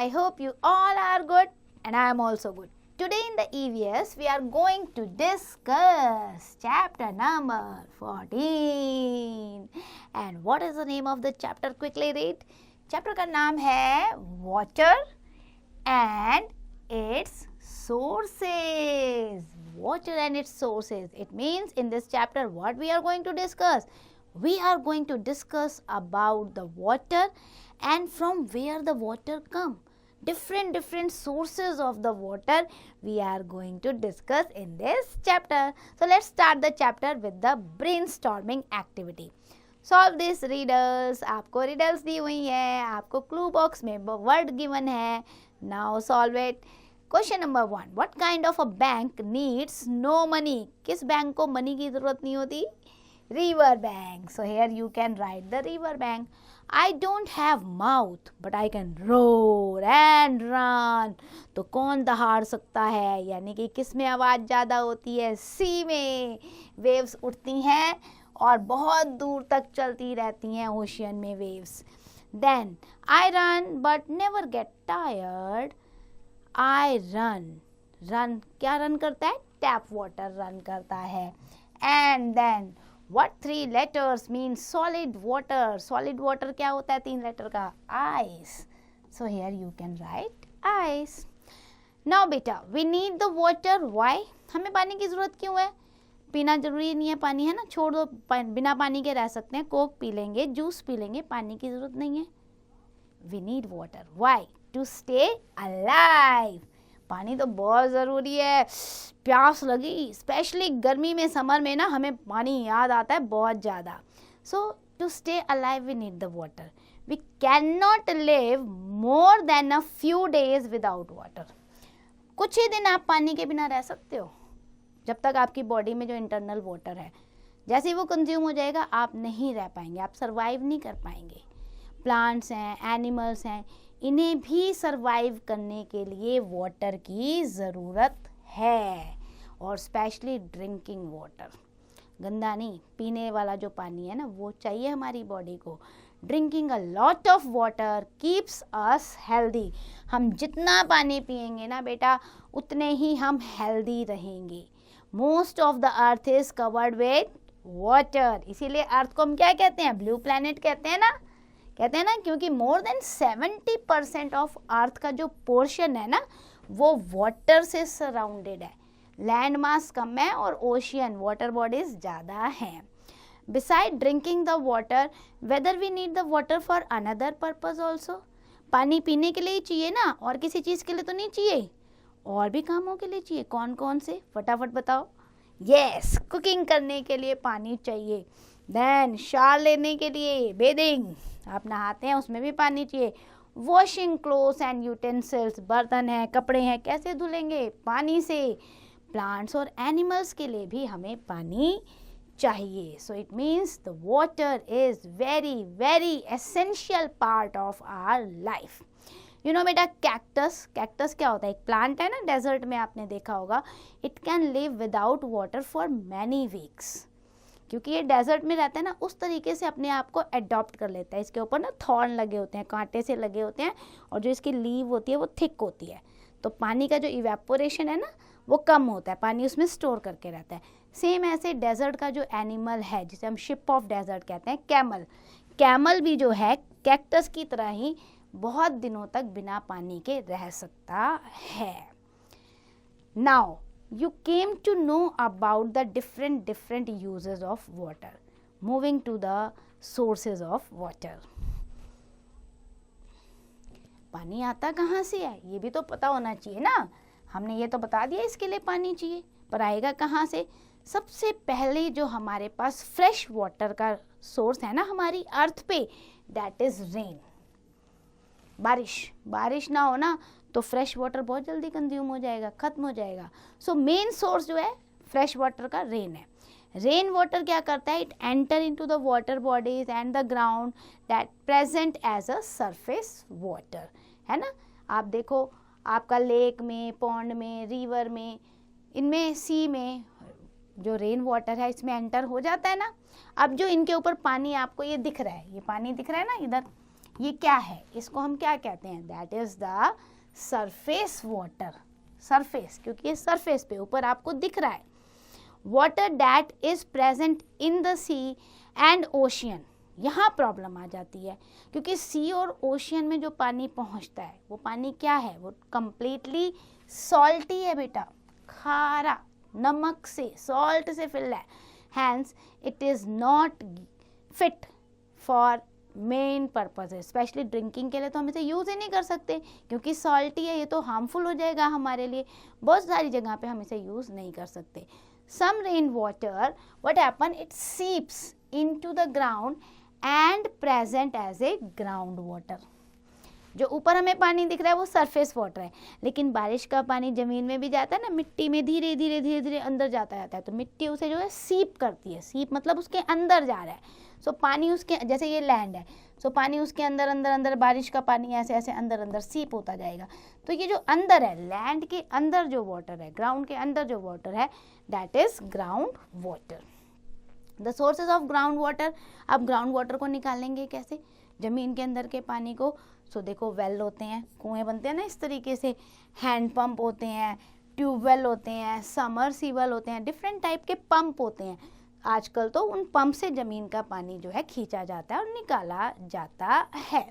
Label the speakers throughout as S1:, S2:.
S1: I hope you all are good and I am also good. Today in the EVS we are going to discuss chapter number 14. And what is the name of the chapter? Quickly read. Chapter का नाम है Water and its sources. Water and its sources. It means in this chapter what we are going to discuss? We are going to discuss about the water and from where the water come. Different sources of the water we are going to discuss in this chapter. So let's start the chapter with the brainstorming activity. Solve this riddles. आपको riddles दी हुई है, आपको clue box में word given है. Now solve it. Question number 1. What kind of a bank needs no money? किस bank को money की जरूरत नहीं होती? River bank. So here you can write the river bank. I don't have mouth but I can roar and run. तो कौन दहाड़ सकता है? यानी कि किस में आवाज़ ज़्यादा होती है? सी में वेव्स उठती हैं और बहुत दूर तक चलती रहती हैं ओशियन में waves. Then I run but never get tired. I run क्या रन करता है? टैप वाटर रन करता है. And then what 3 letters mean solid water? Solid water क्या होता है 3 लेटर का? Ice. So here you can write ice. Now बेटा we need the water. Why? हमें पानी की ज़रूरत क्यों है? पीना जरूरी नहीं है पानी, है ना? छोड़ दो, बिना पानी के रह सकते हैं. कोक पी लेंगे, जूस पी लेंगे, पानी की ज़रूरत नहीं है. We need water. Why? To stay alive. पानी तो बहुत ज़रूरी है. प्यास लगी, स्पेशली गर्मी में, समर में ना हमें पानी याद आता है बहुत ज़्यादा. So to stay alive we need the water. We cannot live more than a few days without water. कुछ ही दिन आप पानी के बिना रह सकते हो, जब तक आपकी बॉडी में जो इंटरनल वाटर है, जैसे ही वो कंज्यूम हो जाएगा आप नहीं रह पाएंगे, आप सरवाइव नहीं कर पाएंगे. प्लांट्स हैं, एनिमल्स हैं, इन्हें भी सरवाइव करने के लिए वाटर की ज़रूरत है. और स्पेशली ड्रिंकिंग वाटर. गंदा नहीं, पीने वाला जो पानी है ना वो चाहिए हमारी बॉडी को. Drinking a lot of water keeps us healthy. हम जितना पानी पिएंगे ना बेटा उतने ही हम हेल्दी रहेंगे. Most of the earth is covered with water. इसीलिए अर्थ को हम क्या कहते हैं? ब्लू प्लैनेट कहते हैं ना. कहते हैं ना क्योंकि मोर देन 70% ऑफ अर्थ का जो पोर्शन है ना वो वाटर से सराउंडेड है. लैंड मास कम है और ओशियन वाटर बॉडीज ज़्यादा हैं. Beside drinking the water whether we need the water for another purpose also. पानी पीने के लिए ही चाहिए ना, और किसी चीज़ के लिए तो नहीं चाहिए, और भी कामों के लिए चाहिए. कौन कौन से? फटाफट बताओ. यस, कुकिंग करने के लिए पानी चाहिए. देन शावर लेने के लिए, बेदिंग, आप नहाते हैं उसमें भी पानी चाहिए. वॉशिंग क्लोथ्स एंड यूटेंसिल्स, बर्तन हैं, कपड़े हैं, कैसे धुलेंगे? पानी से. प्लांट्स और एनिमल्स के लिए भी हमें पानी चाहिए. So it means the water is very essential part of our life. You know बेटा कैक्टस क्या होता है? एक प्लांट है ना डेजर्ट में, आपने देखा होगा. It can live without water for many weeks. क्योंकि ये डेजर्ट में रहता है ना, उस तरीके से अपने आप को अडॉप्ट कर लेता है. इसके ऊपर ना थॉर्न लगे होते हैं, कांटे से लगे होते हैं, और जो इसकी लीव होती है वो थिक होती है. तो पानी का जो इवेपोरेशन है ना वो कम होता है, पानी उसमें स्टोर करके रहता है. सेम ऐसे डेजर्ट का जो एनिमल है जिसे हम शिप ऑफ डेजर्ट कहते हैं, कैमल भी जो है कैक्टस की तरह ही बहुत दिनों तक बिना पानी के रह सकता है. Now you came to know about the different uses of water. Moving to the sources of water. पानी आता कहाँ से है ये भी तो पता होना चाहिए ना. हमने ये तो बता दिया इसके लिए पानी चाहिए, पर आएगा कहाँ से? सबसे पहले जो हमारे पास फ्रेश वाटर का सोर्स है ना हमारी अर्थ पे, दैट इज रेन. बारिश ना हो ना तो फ्रेश वाटर बहुत जल्दी कंज्यूम हो जाएगा, खत्म हो जाएगा. सो मेन सोर्स जो है फ्रेश वाटर का रेन है. रेन वाटर क्या करता है? It enter into the water bodies and the ground that present as a surface water. है ना, आप देखो आपका लेक में, पॉन्ड में, रिवर में, इनमें सी में जो रेन वाटर है इसमें एंटर हो जाता है ना. अब जो इनके ऊपर पानी आपको ये दिख रहा है, ये पानी दिख रहा है ना इधर, ये क्या है, इसको हम क्या कहते हैं, that is the surface water, surface, क्योंकि ये सरफेस पे ऊपर आपको दिख रहा है। Water that is present in the sea and ocean, यहाँ प्रॉब्लम आ जाती है, क्योंकि सी और ओशियन में जो पानी पहुँचता है वो पानी क्या है, वो कंप्लीटली सॉल्टी है बेटा, खारा, नमक से, सॉल्ट से फिल्ड है, hence it is not fit for main purpose है, स्पेशली ड्रिंकिंग के लिए तो हम इसे यूज़ ही नहीं कर सकते क्योंकि सॉल्टी है, ये तो हार्मफुल हो जाएगा हमारे लिए, बहुत सारी जगह पे हम इसे यूज़ नहीं कर सकते। Some rain water what happen, it seeps into the ground and present as a ground water. जो ऊपर हमें पानी दिख रहा है वो सरफेस वाटर है, लेकिन बारिश का पानी ज़मीन में भी जाता है ना, मिट्टी में धीरे धीरे धीरे धीरे अंदर जाता है, तो मिट्टी उसे जो है सीप करती है, सीप मतलब उसके अंदर जा रहा है। सो पानी उसके, जैसे ये लैंड है, सो पानी उसके अंदर अंदर अंदर, बारिश का पानी ऐसे ऐसे अंदर अंदर सीप होता जाएगा। तो ये जो अंदर है, लैंड के अंदर जो वाटर है, ग्राउंड के अंदर जो वाटर है, that is ground water. The sources of ground water, अब ग्राउंड वाटर को निकालेंगे कैसे, ज़मीन के अंदर के पानी को। सो देखो, वेल होते हैं, कुएँ बनते हैं ना इस तरीके से, हैंड पंप होते हैं, ट्यूबवेल होते हैं, समरसीबल होते हैं, डिफरेंट टाइप के पंप होते हैं। आजकल तो उन पंप से ज़मीन का पानी जो है खींचा जाता है और निकाला जाता है।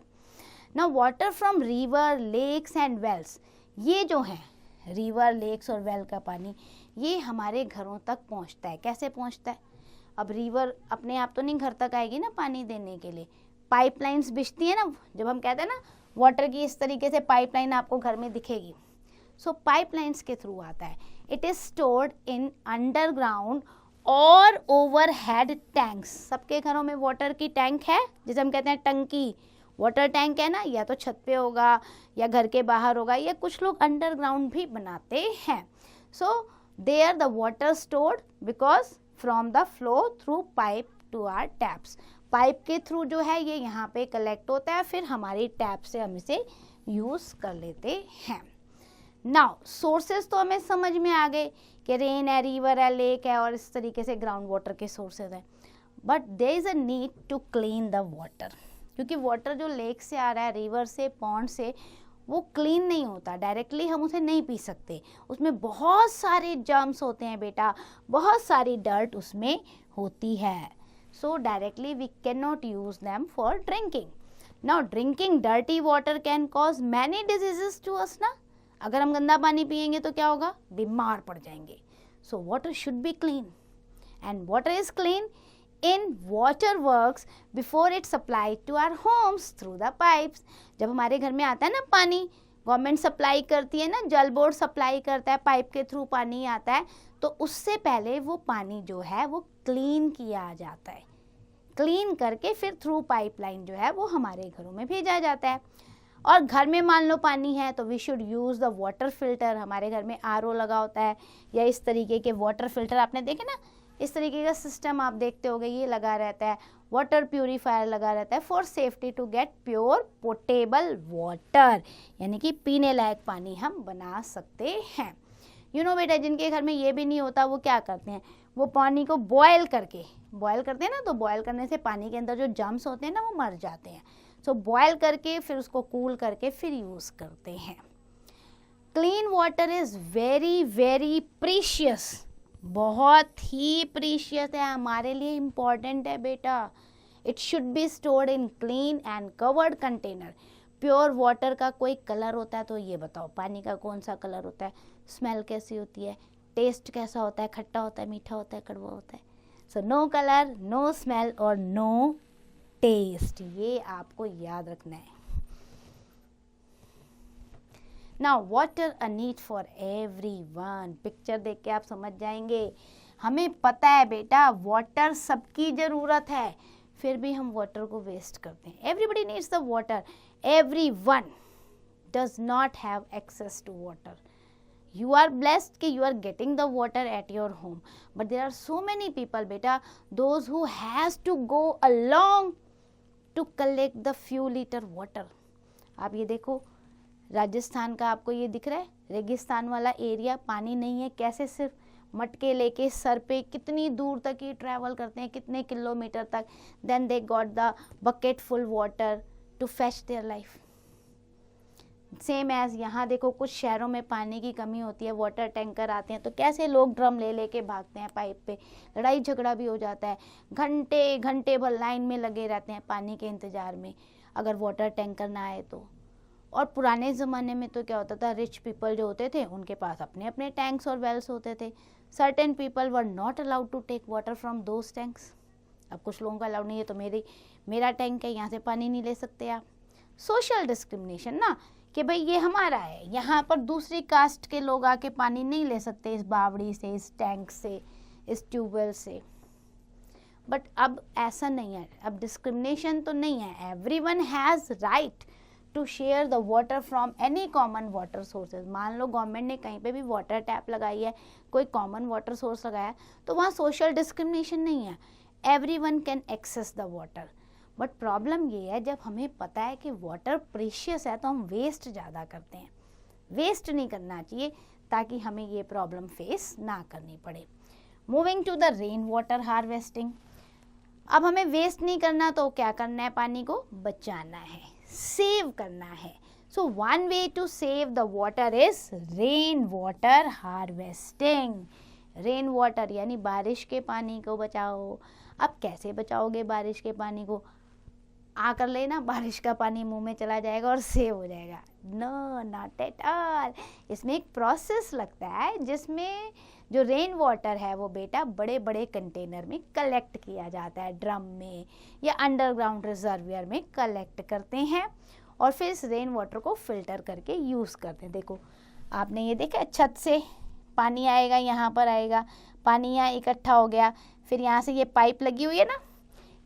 S1: Now water from river, lakes and wells, ये जो है रिवर, लेक्स और वेल का पानी, ये हमारे घरों तक पहुंचता है। कैसे पहुंचता है, अब रिवर अपने आप तो नहीं घर तक आएगी ना पानी देने के लिए, पाइपलाइंस बिछती है ना, जब हम कहते हैं ना वाटर की इस तरीके से पाइपलाइन आपको घर में दिखेगी, सो पाइपलाइंस के थ्रू आता है। It is stored in underground और ओवरहेड टैंक्स। सबके घरों में वाटर की टैंक है, जिसे हम कहते हैं टंकी, वाटर टैंक है ना, या तो छत पे होगा या घर के बाहर होगा, या कुछ लोग अंडरग्राउंड भी बनाते हैं। So there the water stored because from the flow through pipe to our taps, pipe के थ्रू जो है ये यहाँ पे कलेक्ट होता है, फिर हमारी टैप से हम इसे यूज़ कर लेते हैं। नाउ सोर्सेज तो हमें समझ में आ गए कि रेन है, रिवर है, लेक है और इस तरीके से ग्राउंड वाटर के सोर्सेज हैं। But there is a need to clean the water, क्योंकि वाटर जो लेक से आ रहा है, रिवर से, पॉन्ड से, वो क्लीन नहीं होता, डायरेक्टली हम उसे नहीं पी सकते, उसमें बहुत सारे जर्म्स होते हैं बेटा, बहुत सारी डर्ट उसमें होती है। So directly we can not use them for drinking. Now drinking dirty water can cause many diseases to us ना, अगर हम गंदा पानी पिएंगे तो क्या होगा, बीमार पड़ जाएंगे। So water should be clean and water is clean in water works before it supply to our homes through the pipes. जब हमारे घर में आता है ना पानी, गवर्नमेंट सप्लाई करती है ना, जल बोर्ड सप्लाई करता है, पाइप के थ्रू पानी आता है, तो उससे पहले वो पानी जो है वो क्लीन किया जाता है, क्लीन करके फिर थ्रू पाइपलाइन जो है वो हमारे घरों में भेजा जाता है। और घर में मान लो पानी है तो we should use the water filter, हमारे घर में आरओ लगा होता है या इस तरीके के वाटर फिल्टर आपने देखे ना, इस तरीके का सिस्टम आप देखते होगे, ये लगा रहता है, वाटर प्यूरीफायर लगा रहता है for safety to get pure portable water, यानी कि पीने लायक पानी हम बना सकते हैं। यू नो बेटा, जिनके घर में ये भी नहीं होता वो क्या करते हैं, वो पानी को बॉयल करते हैं ना, तो बॉयल करने से पानी के अंदर जो जर्म्स होते हैं ना वो मर जाते हैं। सो बॉयल करके फिर उसको कूल करके फिर यूज़ करते हैं। Clean water is very very precious, बहुत ही प्रीशियस है, हमारे लिए इम्पॉर्टेंट है बेटा। It should be stored in clean and covered container. Pure water का कोई कलर होता है तो ये बताओ, पानी का कौन सा कलर होता है, स्मेल कैसी होती है, टेस्ट कैसा होता है, खट्टा होता है, मीठा होता है, कड़वा होता है। So no colour, no smell और नो टेस्ट, ये आपको याद रखना है। Now water a need for everyone, picture देख के आप समझ जाएंगे, हमें पता है बेटा वाटर सबकी ज़रूरत है, फिर भी हम वाटर को वेस्ट करते हैं। Everybody needs the water, everyone does not have access to water. You are blessed कि you are getting the water at your home, but there are so many people बेटा, those who has to go along to collect the few liter water। आप ये देखो, राजस्थान का आपको ये दिख रहा है रेगिस्तान वाला एरिया, पानी नहीं है, कैसे सिर्फ मटके लेके सर पे कितनी दूर तक ये ट्रैवल करते हैं, कितने किलोमीटर तक, then they got the bucket full water to fetch their life. Same as यहाँ देखो कुछ शहरों में पानी की कमी होती है, वाटर टैंकर आते हैं तो कैसे लोग ड्रम ले लेके भागते हैं पाइप पे, लड़ाई झगड़ा भी हो जाता है, घंटे घंटे भर लाइन में लगे रहते हैं पानी के इंतज़ार में अगर वाटर टैंकर ना आए तो। और पुराने ज़माने में तो क्या होता था, रिच पीपल जो होते थे उनके पास अपने अपने टैंक्स और वेल्स होते थे। Certain people were not allowed to take water from those tanks. अब कुछ लोगों का अलाउड नहीं है तो मेरा टैंक है, यहाँ से पानी नहीं ले सकते आप। सोशल डिस्क्रिमिनेशन ना, कि भाई ये हमारा है, यहाँ पर दूसरी कास्ट के लोग आके पानी नहीं ले सकते इस बावड़ी से, इस टैंक से, इस ट्यूबवेल से। बट अब ऐसा नहीं है, अब डिस्क्रिमिनेशन तो नहीं है। Everyone has right to share the water from any common water sources. मान लो गवर्नमेंट ने कहीं पे भी वाटर टैप लगाई है, कोई कॉमन वाटर सोर्स लगाया है, तो वहाँ सोशल डिस्क्रिमिनेशन नहीं है, everyone can access the water. But problem ये है, जब हमें पता है कि वाटर प्रीशियस है तो हम वेस्ट ज़्यादा करते हैं। वेस्ट नहीं करना चाहिए ताकि हमें ये प्रॉब्लम फेस ना करनी पड़े। Moving to the rain water harvesting. अब हमें वेस्ट नहीं करना तो क्या करना है, पानी को बचाना है, सेव करना है। So one way to save the water is rain water harvesting. Rain water यानी बारिश के पानी को बचाओ। अब कैसे बचाओगे बारिश के पानी को? आकर लेना, बारिश का पानी मुंह में चला जाएगा और सेव हो जाएगा? No, not at all. इसमें एक प्रोसेस लगता है जिसमें जो रेन वाटर है वो बेटा बड़े बड़े कंटेनर में कलेक्ट किया जाता है, ड्रम में या अंडरग्राउंड रिजर्वियर में कलेक्ट करते हैं और फिर इस रेन वाटर को फिल्टर करके यूज़ करते हैं। देखो आपने ये देखा, छत से पानी आएगा, यहाँ पर आएगा, पानी यहाँ इकट्ठा हो गया, फिर यहाँ से ये पाइप लगी हुई है ना,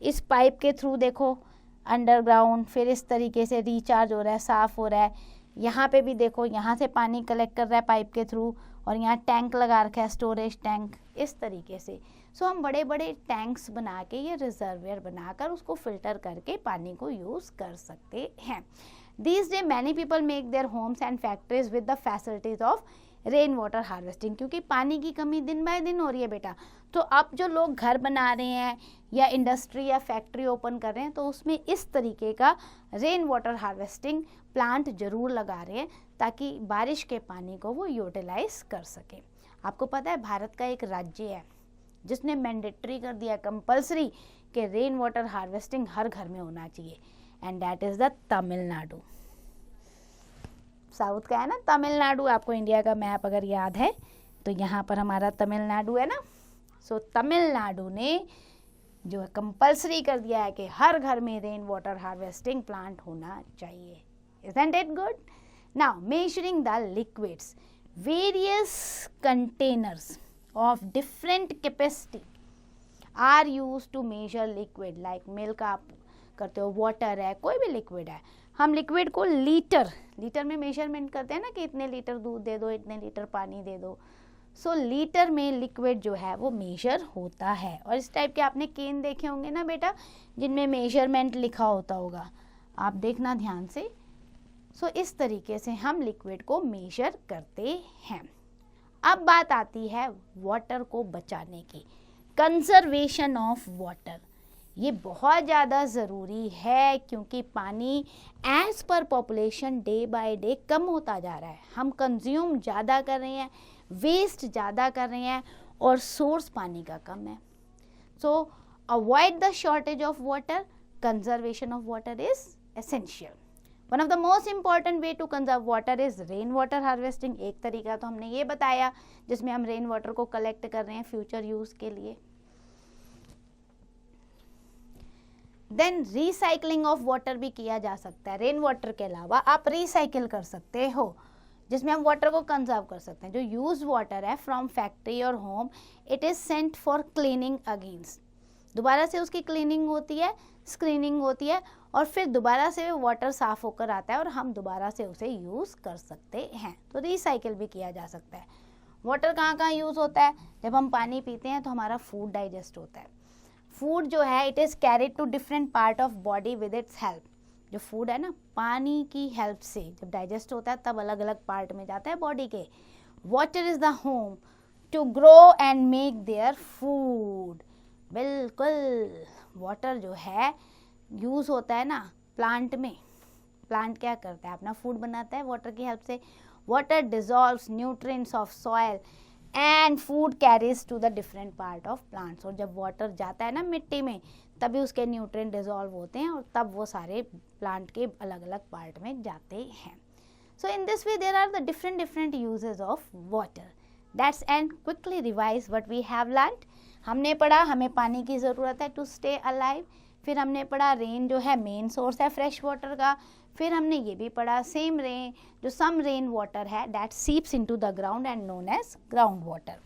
S1: इस पाइप के थ्रू देखो अंडरग्राउंड फिर इस तरीके से रिचार्ज हो रहा है, साफ़ हो रहा है। यहाँ पे भी देखो, यहाँ से पानी कलेक्ट कर रहा है पाइप के थ्रू और यहाँ टैंक लगा रखा है, स्टोरेज टैंक, इस तरीके से। सो हम बड़े बड़े टैंक्स बना के या रिजर्वियर बनाकर उसको फिल्टर करके पानी को यूज़ कर सकते हैं। These days many people make their homes and factories with the facilities of rain water harvesting, क्योंकि पानी की कमी दिन बाय दिन हो रही है बेटा। तो अब जो लोग घर बना रहे हैं या इंडस्ट्री या फैक्ट्री ओपन कर रहे हैं तो उसमें इस तरीके का रेन वाटर हार्वेस्टिंग प्लांट ज़रूर लगा रहे हैं ताकि बारिश के पानी को वो यूटिलाइज कर सके। आपको पता है भारत का एक राज्य है जिसने मैंडेटरी कर दिया, कंपल्सरी, कि रेन वाटर हार्वेस्टिंग हर घर में होना चाहिए, and that is the Tamil Nadu. South का है ना तमिलनाडु, आपको इंडिया का मैप अगर याद है तो यहाँ पर हमारा तमिलनाडु है ना। सो तमिलनाडु ने जो है कंपल्सरी कर दिया है कि हर घर में रेन वाटर हार्वेस्टिंग प्लांट होना चाहिए। Isn't it good? Now measuring the liquids, various containers of different capacity are used to measure liquid, like milk आप करते हो, वाटर है, कोई भी लिक्विड है, हम लिक्विड को लीटर में मेजरमेंट करते हैं ना कि इतने लीटर दूध दे दो, इतने लीटर पानी दे दो। सो लीटर में लिक्विड जो है वो मेजर होता है। और इस टाइप के आपने केन देखे होंगे ना बेटा, जिनमें मेजरमेंट लिखा होता होगा, आप देखना ध्यान से। सो इस तरीके से हम लिक्विड को मेजर करते हैं। अब बात आती है वाटर को बचाने की, कंजर्वेशन ऑफ वाटर। ये बहुत ज़्यादा ज़रूरी है क्योंकि पानी as per population day by day कम होता जा रहा है। हम कंज्यूम ज़्यादा कर रहे हैं, वेस्ट ज़्यादा कर रहे हैं और सोर्स पानी का कम है। So avoid the shortage of water, conservation of water is essential. One of the most important way to conserve water is rain water harvesting. एक तरीका तो हमने ये बताया जिसमें हम रेन वाटर को कलेक्ट कर रहे हैं फ्यूचर यूज़ के लिए। देन रिसाइकलिंग ऑफ वाटर भी किया जा सकता है। रेन वाटर के अलावा आप रिसाइकिल कर सकते हो जिसमें हम वाटर को कंजर्व कर सकते हैं। जो यूज वाटर है फ्रॉम फैक्ट्री और home, it is sent for cleaning against, दोबारा से उसकी क्लीनिंग होती है, स्क्रीनिंग होती है और फिर दोबारा से वाटर साफ़ होकर आता है और हम दोबारा से उसे यूज़ कर सकते हैं। तो रिसाइकिल भी किया जा सकता है। वाटर कहाँ कहाँ यूज़ होता है? जब हम पानी पीते हैं तो हमारा फूड डाइजेस्ट होता है। फूड जो है it is carried to different part of body with its help. जो फूड है ना, पानी की हेल्प से जब डाइजेस्ट होता है तब अलग अलग पार्ट में जाता है बॉडी के। Water is the home to grow and make their food. बिल्कुल, वाटर जो है यूज़ होता है ना प्लांट में प्लांट क्या करता है, अपना फूड बनाता है वाटर की हेल्प से. Water dissolves nutrients of soil and food carries to the different part of plants. और जब वाटर जाता है ना मिट्टी में, तभी उसके न्यूट्रिएंट डिजॉल्व होते हैं और तब वो सारे प्लांट के अलग अलग पार्ट में जाते हैं. So in this way there are the different uses of water. That's and quickly revise what we have learned. हमने पढ़ा हमें पानी की ज़रूरत है टू स्टे अलाइव. फिर हमने पढ़ा रेन जो है मेन सोर्स है फ्रेश वाटर का. फिर हमने ये भी पढ़ा सेम रेन जो सम रेन वाटर है that seeps into the ground and known as ground water.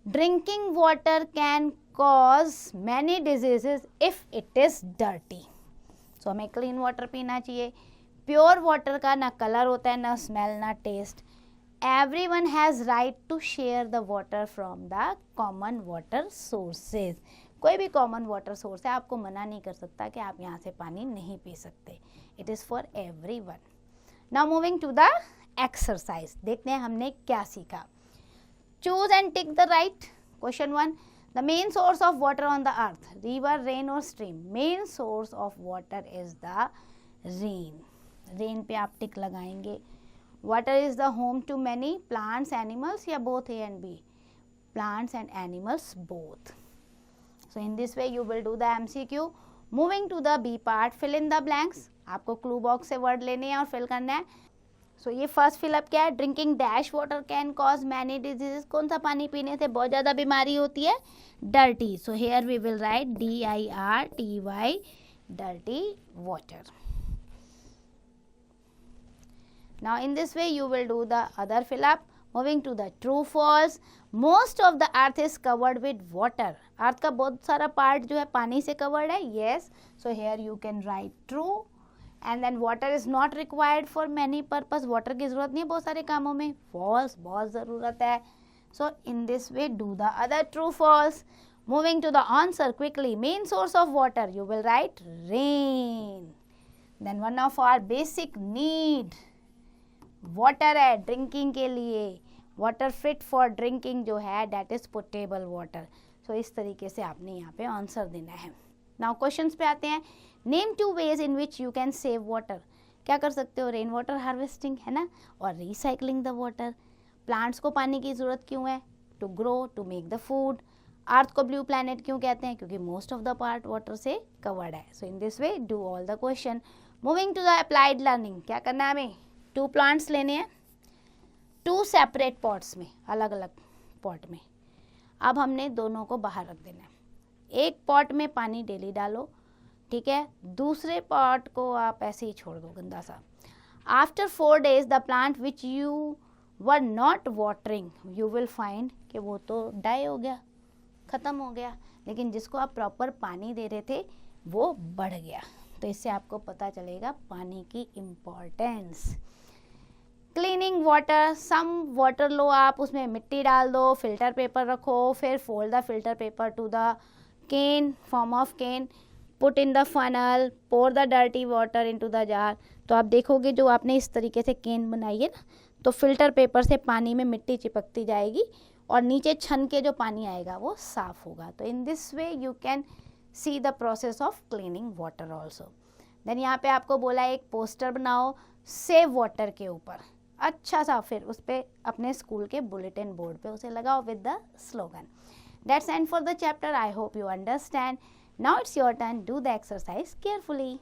S1: Drinking water can cause many diseases if it is dirty. So हमें क्लीन वाटर पीना चाहिए. प्योर वाटर का ना कलर होता है, ना स्मेल, ना test. Everyone has right to share the water from the common water sources. कोई भी कॉमन वाटर सोर्स है, आपको मना नहीं कर सकता कि आप यहाँ से पानी नहीं पी सकते. It is for everyone. Now moving to the exercise. देखते हैं हमने क्या सीखा. Choose and tick the right. Question 1. The main source of water on the earth, river, rain और stream. Main source of water is the rain. Rain पे आप टिक लगाएंगे. Water is the home to many plants, animals या both A and B? Plants and animals both. So in this way you will do the MCQ. Moving to the B part, fill in the blanks. आपको clue box से word लेने हैं और fill करना है. So ये first fill up क्या है? Drinking dash water can cause many diseases. कौन सा पानी पीने से बहुत ज़्यादा बीमारी होती है? Dirty. So here we will write DIRTY, dirty water. Now in this way you will do the other fill up. Moving to the true false. Most of the earth is covered with water. अर्थ का बहुत सारा part जो है पानी से covered है. Yes. So here you can write true. And then water is not required for many purpose. Water की ज़रूरत नहीं है बहुत सारे कामों में. False, बहुत ज़रूरत है. So in this way do the other true false. Moving to the answer quickly. Main source of water you will write rain. Then one of our basic need water है ड्रिंकिंग के लिए. Water fit for drinking जो है that is potable water. सो इस तरीके से आपने यहाँ पे आंसर देना है. नाउ क्वेश्चंस पे आते हैं. Name 2 ways in which you can save water. क्या कर सकते हो? रेन वाटर हार्वेस्टिंग है ना, और रिसाइकलिंग द वाटर. प्लांट्स को पानी की ज़रूरत क्यों है? To grow, to make the food. Earth को ब्लू प्लैनेट क्यों कहते हैं? क्योंकि most of the part water से कवर्ड है. So in this way do all the question. Moving to the applied learning. क्या करना है हमें? 2 प्लांट्स लेने हैं 2 सेपरेट पॉट्स में, अलग अलग पॉट में. अब हमने दोनों को बाहर रख देना है. एक पॉट में पानी डेली डालो, ठीक है. दूसरे पॉट को आप ऐसे ही छोड़ दो गंदा सा. After 4 days the plant which you were not watering you will find कि वो तो डाई हो गया, ख़त्म हो गया. लेकिन जिसको आप प्रॉपर पानी दे रहे थे वो बढ़ गया. तो इससे आपको पता चलेगा पानी की importance. Cleaning water. Some water लो आप, उसमें मिट्टी डाल दो, फिल्टर पेपर रखो, फिर fold the filter paper to the cone, form of cone, put in the funnel, pour the dirty water into the jar. तो आप देखोगे जो आपने इस तरीके से केन बनाई है ना, तो फिल्टर पेपर से पानी में मिट्टी चिपकती जाएगी और नीचे छन के जो पानी आएगा वो साफ़ होगा. तो in this way you can see the process of cleaning water also. Then यहाँ पे आपको बोला एक पोस्टर बनाओ सेव वाटर के ऊपर, अच्छा सा. फिर उस पर अपने स्कूल के बुलेटिन बोर्ड पे उसे लगाओ with the slogan. That's and for the chapter. I hope you understand. Now it's your turn. Do the exercise carefully.